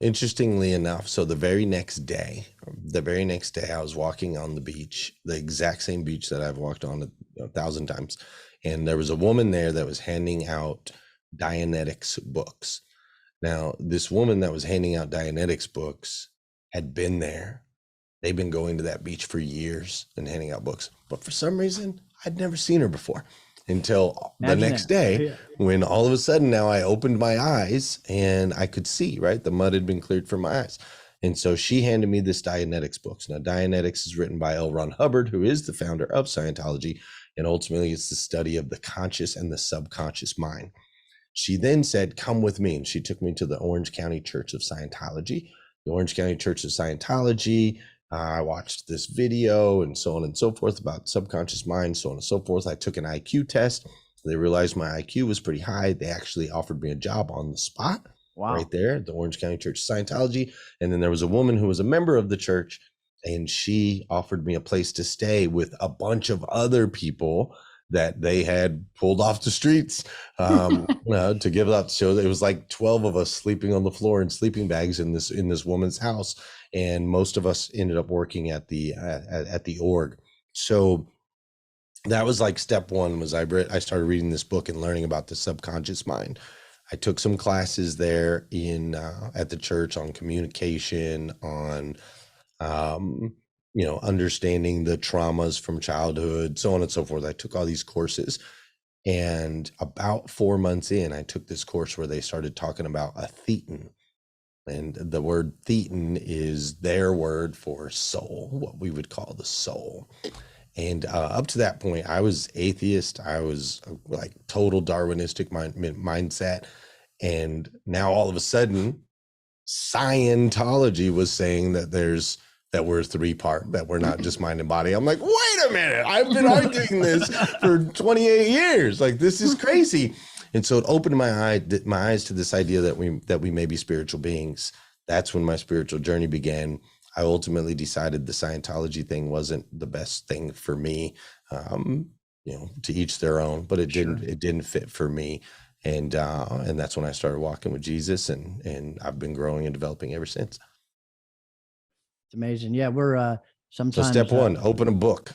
interestingly enough, so the very next day, I was walking on the beach, the exact same beach that I've walked on 1,000 times. And there was a woman there that was handing out Dianetics books. Now, this woman that was handing out Dianetics books had been there. They've been going to that beach for years and handing out books. But for some reason, I'd never seen her before until the next day, when all of a sudden now I opened my eyes and I could see, right? The mud had been cleared from my eyes. And so she handed me this Dianetics books. Now, Dianetics is written by L. Ron Hubbard, who is the founder of Scientology. And ultimately, it's the study of the conscious and the subconscious mind. She then said, come with me. And she took me to the Orange County Church of Scientology. The Orange County Church of Scientology, I watched this video and so on and so forth about subconscious mind, so on and so forth. I took an IQ test. They realized my IQ was pretty high. They actually offered me a job on the spot. Wow. Right there at the Orange County Church of Scientology. And then there was a woman who was a member of the church, and she offered me a place to stay with a bunch of other people that they had pulled off the streets to give up. So it was like 12 of us sleeping on the floor in sleeping bags in this woman's house. And most of us ended up working at the org. So that was like step one. Was I started reading this book and learning about the subconscious mind. I took some classes there at the church on communication, on understanding the traumas from childhood, so on and so forth. I took all these courses, and about 4 months in, I took this course where they started talking about a thetan. And the word thetan is their word for soul, what we would call the soul. And up to that point, I was atheist. I was like total Darwinistic mindset. And now all of a sudden, Scientology was saying that we're three-part, that we're not just mind and body. I'm like, wait a minute, I've been arguing this for 28 years. Like, this is crazy. And so it opened my eyes to this idea that we may be spiritual beings. That's when my spiritual journey began. I ultimately decided the Scientology thing wasn't the best thing for me. To each their own, but it didn't fit for me. And that's when I started walking with Jesus, and I've been growing and developing ever since. It's amazing. Yeah, we're sometimes. So step one, open a book.